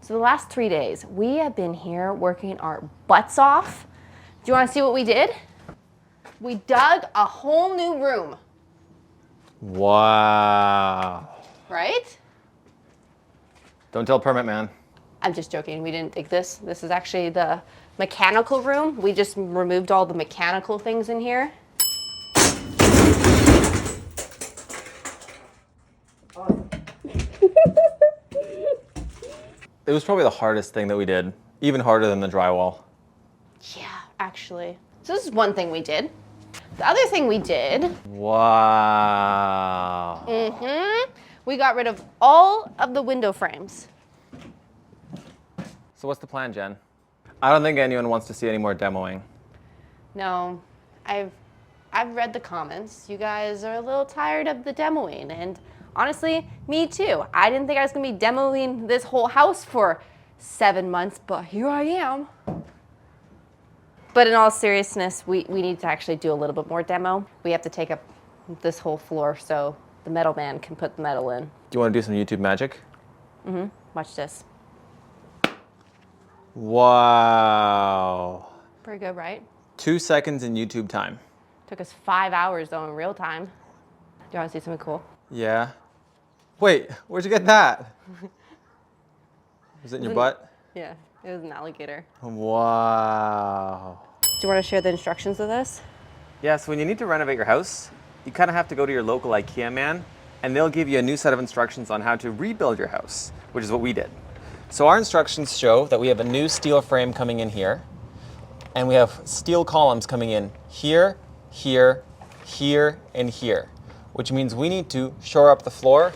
So the last 3 days, we have been here working our butts off. Do you want to see what we did? We dug a whole new room. Wow. Right? Don't tell permit man. I'm just joking. We didn't dig this. This is actually the mechanical room. We just removed all the mechanical things in here. It was probably the hardest thing that we did, even harder than the drywall. Yeah, actually. So this is one thing we did. The other thing we did, Wow. we got rid of all of the window frames. So what's the plan, Jen? I don't think anyone wants to see any more demoing. No, I've read the comments. You guys are a little tired of the demoing, and honestly, me too. I didn't think I was gonna be demoing this whole house for 7 months, but here I am. But in all seriousness, we need to actually do a little bit more demo. We have to take up this whole floor so the metal man can put the metal in. Do you want to do some YouTube magic? Watch this. Wow. Pretty good, right? 2 seconds in YouTube time. Took us 5 hours though in real time. Do you want to see something cool? Yeah. Wait, where'd you get that? Was it in your butt? Yeah, it was an alligator. Wow. Do you want to share the instructions of this? Yeah, so when you need to renovate your house, you kind of have to go to your local IKEA man, and they'll give you a new set of instructions on how to rebuild your house, which is what we did. So our instructions show that we have a new steel frame coming in here, and we have steel columns coming in here, here, here, and here, which means we need to shore up the floor,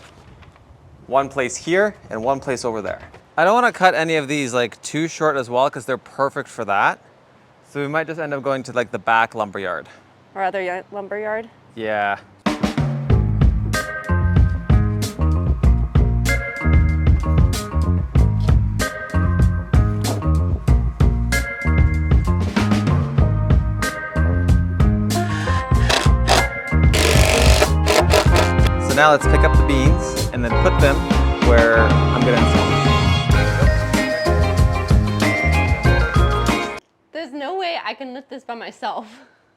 one place here and one place over there. I don't want to cut any of these like too short as well because they're perfect for that. So we might just end up going to like the back lumberyard. Or other lumberyard? Yeah. So now let's pick up the beans and then put them where I'm gonna install them. There's no way I can lift this by myself.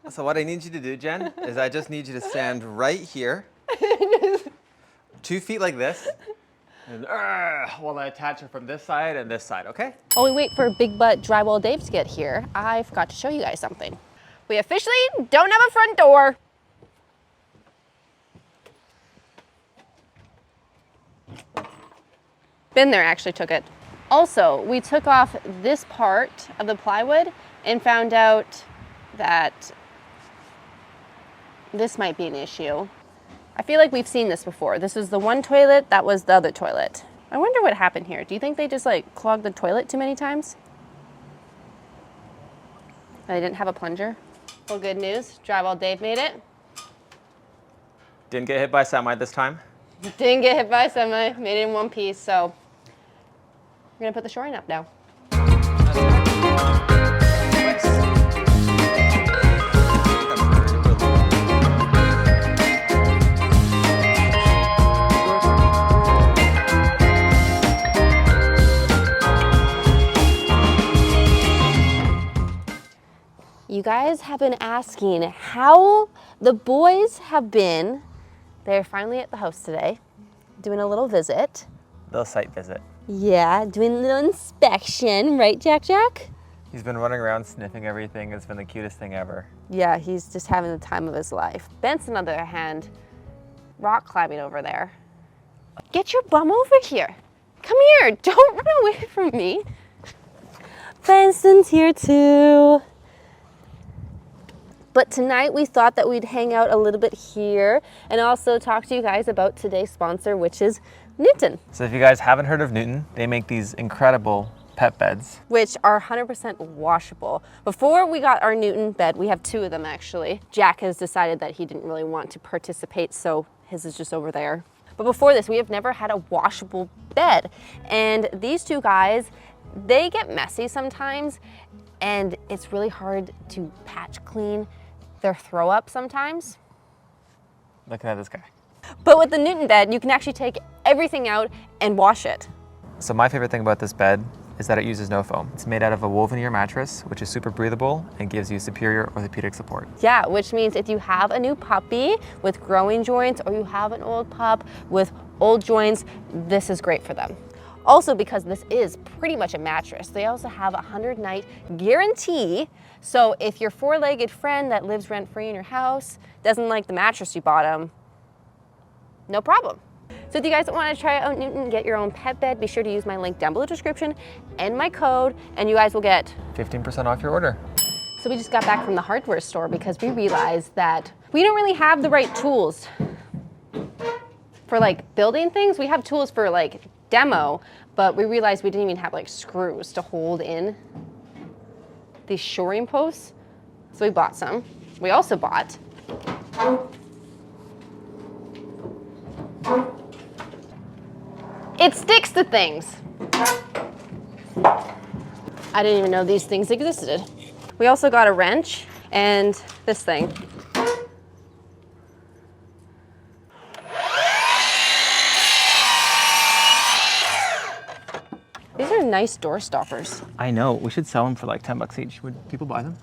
So what I need you to do, Jen, is I just need you to stand right here, 2 feet like this, and while I attach it from this side and this side, okay? While we wait for Big Butt Drywall Dave to get here, I forgot to show you guys something. We officially don't have a front door. Been there actually took it. Also, we took off this part of the plywood and found out that this might be an issue. I feel like we've seen this before. This is the one toilet, that was the other toilet. I wonder what happened here. Do you think they just like clogged the toilet too many times? They didn't have a plunger? Well, good news, Drywall Dave made it. Didn't get hit by a semi this time. Didn't get hit by a semi, made it in one piece, so we're gonna put the shoring up now. You guys have been asking how the boys have been. They're finally at the house today, doing a little visit. Little site visit. Yeah, doing a little inspection, right, Jack Jack? He's been running around sniffing everything. It's been the cutest thing ever. Yeah, he's just having the time of his life. Benson, on the other hand, rock climbing over there. Get your bum over here. Come here, don't run away from me. Benson's here too. But tonight we thought that we'd hang out a little bit here and also talk to you guys about today's sponsor, which is Newton. So if you guys haven't heard of Newton, they make these incredible pet beds. Which are 100% washable. Before we got our Newton bed, we have 2 of them actually. Jack has decided that he didn't really want to participate, so his is just over there. But before this, we have never had a washable bed. And these 2 guys, they get messy sometimes, and it's really hard to patch clean their throw up sometimes. Looking at this guy. But with the Newton bed, you can actually take everything out and wash it. So my favorite thing about this bed is that it uses no foam. It's made out of a woven ear mattress, which is super breathable and gives you superior orthopedic support. Yeah, which means if you have a new puppy with growing joints or you have an old pup with old joints, this is great for them. Also, because this is pretty much a mattress, they also have a 100-night guarantee. So if your four-legged friend that lives rent-free in your house doesn't like the mattress you bought them, no problem. So if you guys want to try out Newton and get your own pet bed, be sure to use my link down below the description and my code, and you guys will get 15% off your order. So we just got back from the hardware store because we realized that we don't really have the right tools for like building things. We have tools for like demo, but we realized we didn't even have like screws to hold in these shoring posts. So we bought some. We also bought it sticks to things. I didn't even know these things existed. We also got a wrench and this thing. These are nice door stoppers. I know, we should sell them for like 10 bucks each. Would people buy them?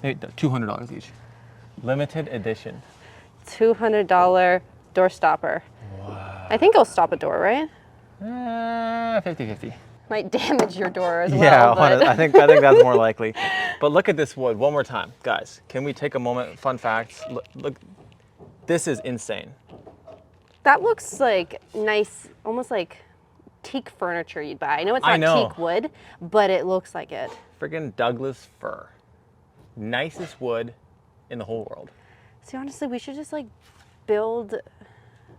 Maybe $200 each. Limited edition. $200 door stopper. Wow. I think it'll stop a door, right? 50-50. Might damage your door as Yeah, well. But I think that's more likely. But look at this wood one more time. Guys, can we take a moment? Fun facts. Look, this is insane. that looks like nice, almost like teak furniture you'd buy. I know it's not teak wood, but it looks like it. Friggin' Douglas fir. Nicest wood in the whole world. See, honestly, we should just like build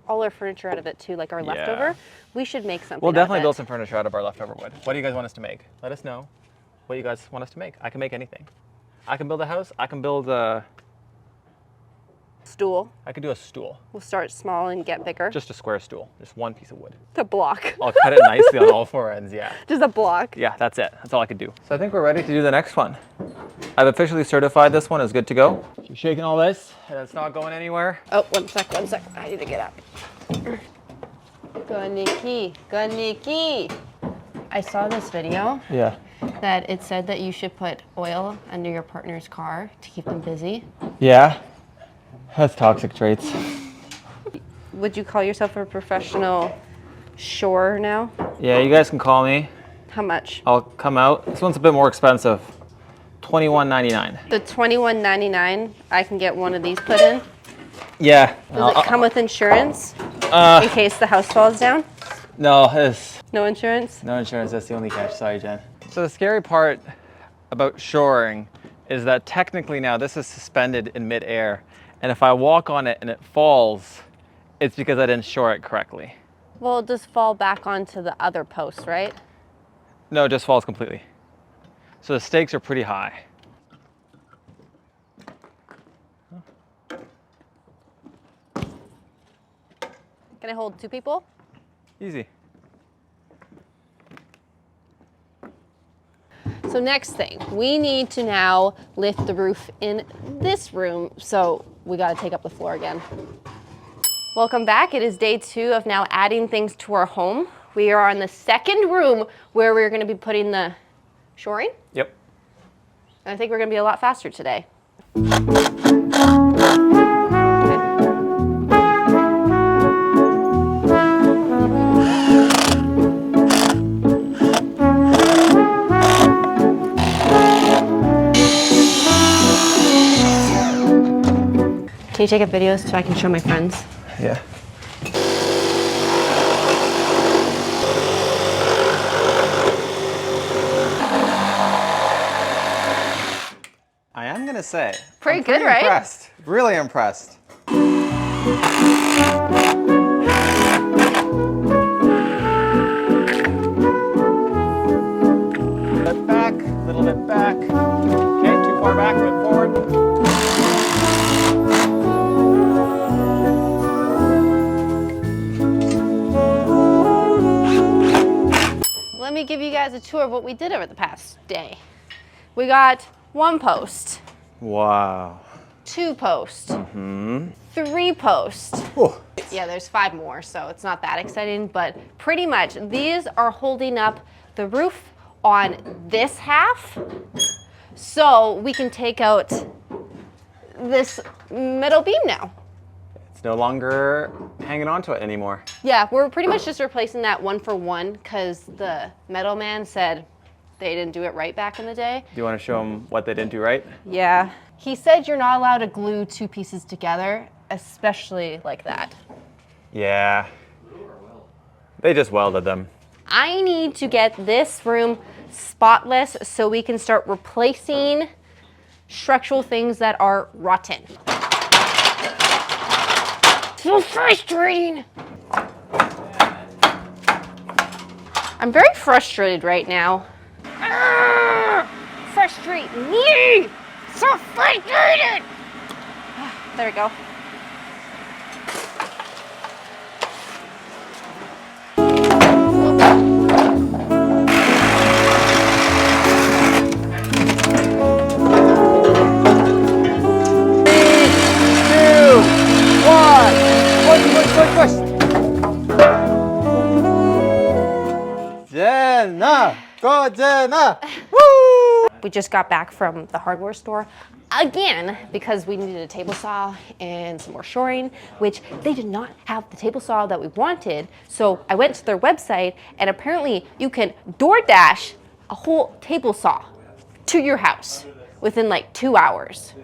all our furniture out of it too, like our leftover. We should make something. We'll definitely build some furniture out of our leftover wood. What do you guys want us to make? Let us know what you guys want us to make. I can make anything. I can build a house. I can build a stool. I could do a stool. We'll start small and get bigger. Just a square stool. Just one piece of wood. The block. I'll cut it nicely on all four ends, yeah. Just a block. Yeah, that's it. That's all I could do. So I think we're ready to do the next one. I've officially certified this one is good to go. Keep shaking all this, and it's not going anywhere. Oh, one sec. I need to get up. Go, Nikki. Go, Nikki. I saw this video. Yeah. That it said that you should put oil under your partner's car to keep them busy. Yeah. That's toxic traits. Would you call yourself a professional shorer now? Yeah, you guys can call me. How much? I'll come out. This one's a bit more expensive. $21.99. The $21.99, I can get one of these put in? Yeah. Does it come with insurance in case the house falls down? No, No insurance? no insurance. That's the only catch. Sorry, Jen. So the scary part about shoring is that technically now this is suspended in midair. And if I walk on it and it falls, it's because I didn't shore it correctly. Well, it just fall back onto the other post, right? No, it just falls completely. So the stakes are pretty high. Can I hold two people? Easy. So next thing, we need to now lift the roof in this room. So we got to take up the floor again. Welcome back. It is day 2 of now adding things to our home. We are in the second room where we're going to be putting the shoring. Yep. And I think we're going to be a lot faster today. Can you take a video so I can show my friends? Yeah. I am gonna say. Pretty I'm good, right? Impressed. Really impressed. Bit back, a little bit back. Okay, too far back, right forward. Let me give you guys a tour of what we did over the past day. We got 1 post, Wow. 2 posts, 3 posts. Whew. Yeah, there's 5 more, so it's not that exciting, but pretty much these are holding up the roof on this half, so we can take out this middle beam now. It's no longer hanging onto it anymore. Yeah, we're pretty much just replacing that 1 for 1 because the metal man said they didn't do it right back in the day. Do you want to show them what they didn't do right? Yeah. He said you're not allowed to glue 2 pieces together, especially like that. Yeah. They just welded them. I need to get this room spotless so we can start replacing structural things that are rotten. So frustrating. I'm very frustrated right now. Frustrate me! So frustrated! There we go. Push. Jenna! Go Jenna! Woo! We just got back from the hardware store again because we needed a table saw and some more shoring, which they did not have the table saw that we wanted. So I went to their website and apparently you can DoorDash a whole table saw to your house within like 2 hours.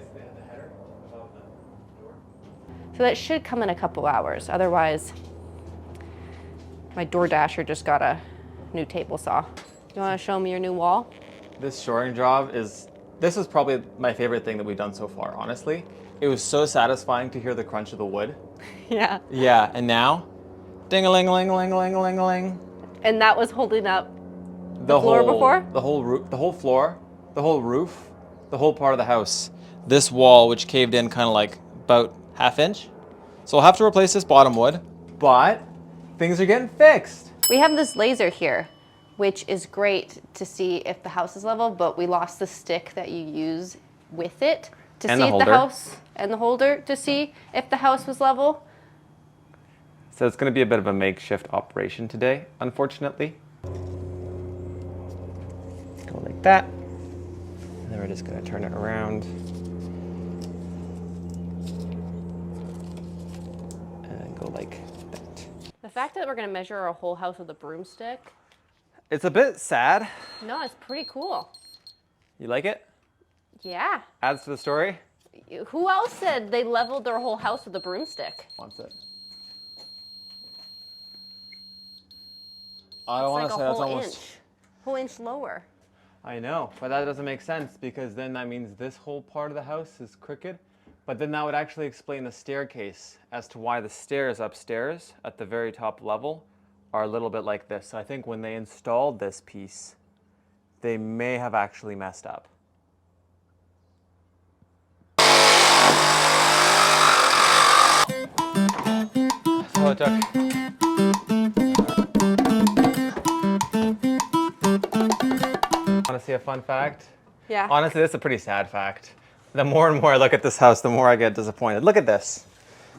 So that should come in a couple hours. Otherwise, my DoorDasher just got a new table saw. You want to show me your new wall? This shoring job is probably my favorite thing that we've done so far, honestly. It was so satisfying to hear the crunch of the wood. Yeah. Yeah, and now, ding-a-ling-a-ling-a-ling-a-ling-a-ling. And that was holding up the floor before? The whole roof, the whole floor, the whole roof, the whole part of the house. This wall, which caved in kind of like about ½ inch. So we'll have to replace this bottom wood, but things are getting fixed. We have this laser here, which is great to see if the house is level, but we lost the stick that you use with it to And see the if the holder. house, and the holder to see if the house was level. So it's going to be a bit of a makeshift operation today, unfortunately. Go like that. And then we're just going to turn it around. And go like that. The fact that we're gonna measure our whole house with a broomstick, It's a bit sad. no, it's pretty cool. You like it? Yeah. Adds to the story? Who else said they leveled their whole house with a broomstick? Wants it. I don't want It's to like say a that's whole almost... inch. Whole inch lower. I know, but that doesn't make sense because then that means this whole part of the house is crooked. But then that would actually explain the staircase as to why the stairs upstairs at the very top level are a little bit like this. So I think when they installed this piece, they may have actually messed up. That's all it took. Want to see a fun fact? Yeah. Honestly, this is a pretty sad fact. The more and more I look at this house, the more I get disappointed. Look at this.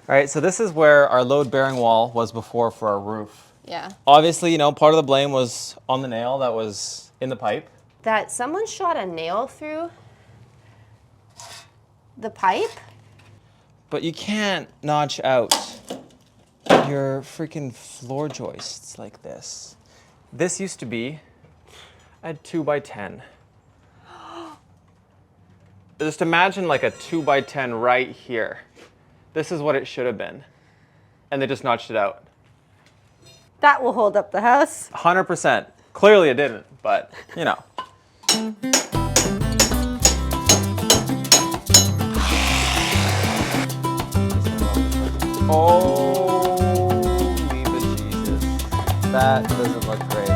All right, so this is where our load-bearing wall was before for our roof. Yeah. Obviously, you know, part of the blame was on the nail that was in the pipe. That someone shot a nail through the pipe? But you can't notch out your freaking floor joists like this. This used to be a 2x10. Just imagine like a 2x10 right here. This is what it should have been. And they just notched it out. That will hold up the house. 100%. Clearly it didn't, but you know. Holy bejesus. That doesn't look great.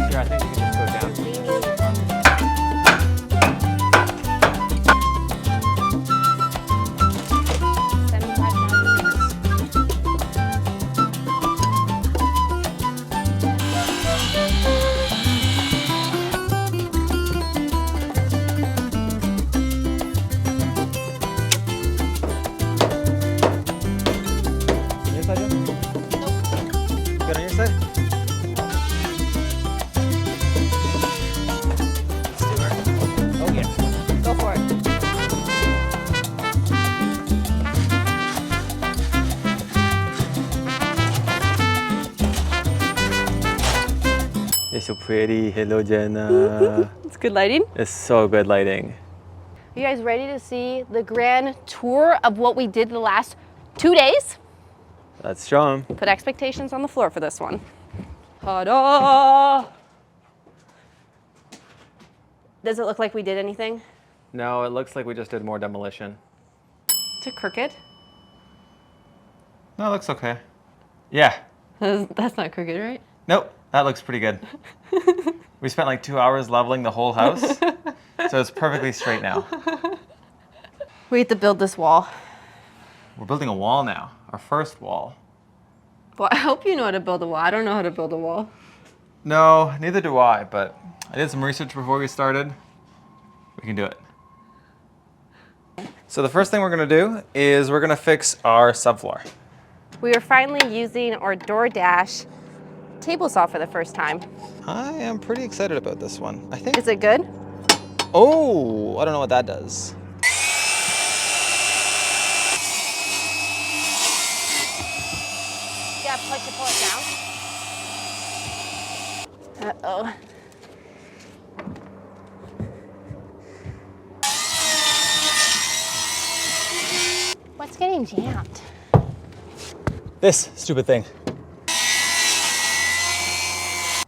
Here, I think you can just go down. Good on your side? Oh yeah. Go for it. You're so pretty. Hello, Jenna. It's good lighting. It's so good lighting. Are you guys ready to see the grand tour of what we did the last 2 days? Let's show 'em. Put expectations on the floor for this one. Ta-da! Does it look like we did anything? No, it looks like we just did more demolition. Is it crooked? No, it looks okay. Yeah. That's not crooked, right? Nope, that looks pretty good. We spent like 2 hours leveling the whole house, so it's perfectly straight now. We have to build this wall. We're building a wall now, our first wall. Well, I hope you know how to build a wall. I don't know how to build a wall. No, neither do I, but I did some research before we started. We can do it. So the first thing we're gonna do is we're gonna fix our subfloor. We are finally using our DoorDash table saw for the first time. I am pretty excited about this one. I think. Is it good? Oh, I don't know what that does. Yeah, push to pull it down. Uh-oh. What's getting jammed? This stupid thing.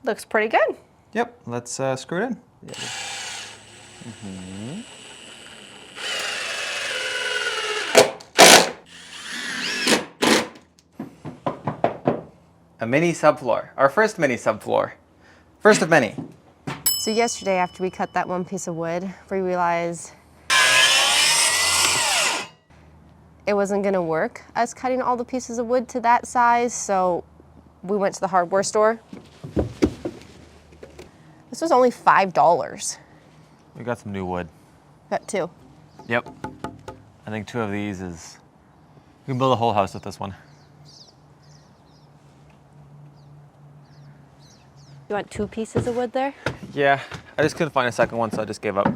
Looks pretty good. Yep, let's screw it in. Yeah. A mini subfloor, our first mini subfloor. First of many. So yesterday after we cut that one piece of wood, we realized it wasn't gonna work, us cutting all the pieces of wood to that size, so we went to the hardware store. This was only $5. We got some new wood. Got 2. Yep. I think 2 of these is, we can build a whole house with this one. You want 2 pieces of wood there? Yeah, I just couldn't find a second one, so I just gave up.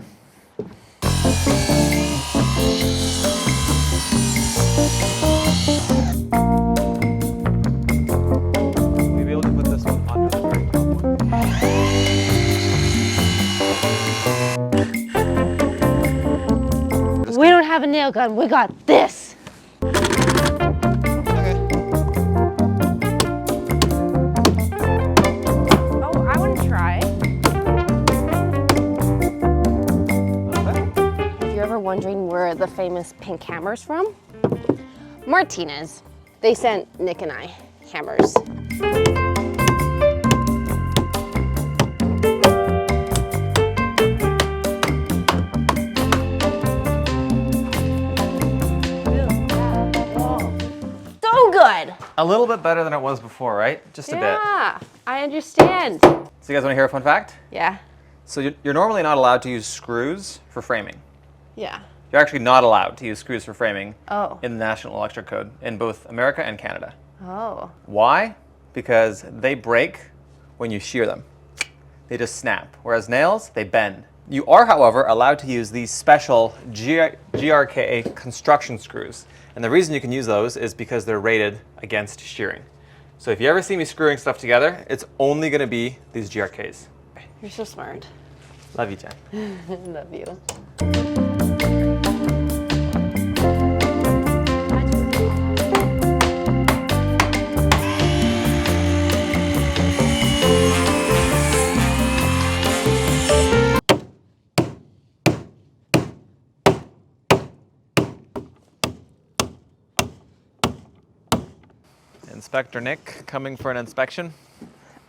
Maybe able to put this one onto the very top one. We don't have a nail gun, we got this. Okay. Oh, I want to try. If you're ever wondering where the famous pink hammer's from, Martinez. They sent Nick and I hammers. So good. A little bit better than it was before, right? Just a bit. Yeah, I understand. So you guys want to hear a fun fact? Yeah. So you're normally not allowed to use screws for framing. Yeah. You're actually not allowed to use screws for framing Oh. in the National Electric Code in both America and Canada. Oh. Why? Because they break when you shear them. They just snap. Whereas nails, they bend. You are, however, allowed to use these special GRK construction screws. And the reason you can use those is because they're rated against shearing. So if you ever see me screwing stuff together, it's only going to be these GRKs. You're so smart. Love you, Jen. Love you. Inspector Nick coming for an inspection.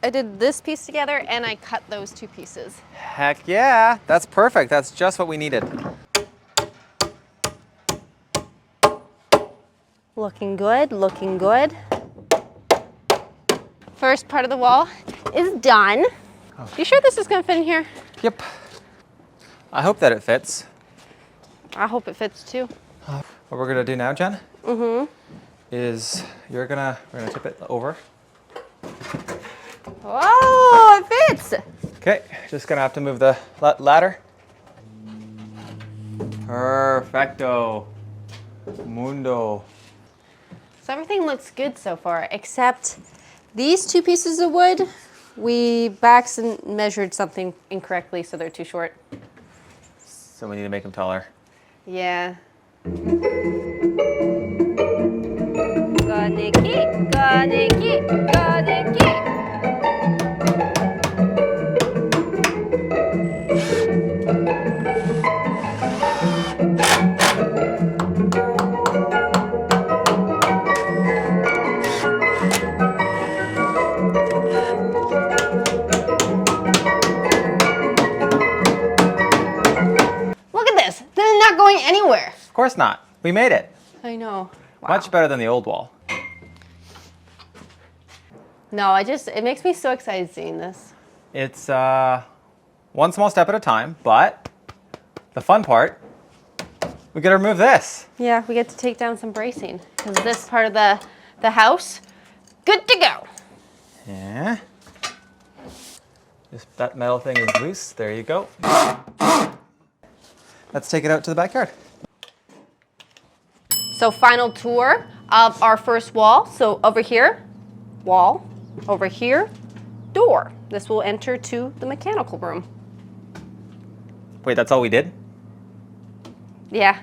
I did this piece together and I cut those 2 pieces. Heck yeah, that's perfect. That's just what we needed. Looking good, looking good. First part of the wall is done. You sure this is gonna fit in here? Yep. I hope that it fits. I hope it fits too. What we're gonna do now, Jen, is we're gonna tip it over. Oh, it fits. Okay, just gonna have to move the ladder. Perfecto. Mundo. So everything looks good so far, except these 2 pieces of wood, we backs and measured something incorrectly, so they're too short. So we need to make them taller. Yeah. Ganeki. Look at this. This is not going anywhere. Of course not. We made it. I know. Wow. Much better than the old wall. No, it makes me so excited seeing this. It's one small step at a time, but the fun part, we get to remove this. Yeah, we get to take down some bracing because this part of the house, good to go. Yeah. That metal thing is loose. There you go. Let's take it out to the backyard. So final tour of our first wall. So over here, wall. Over here, door. This will enter to the mechanical room. Wait, that's all we did? Yeah.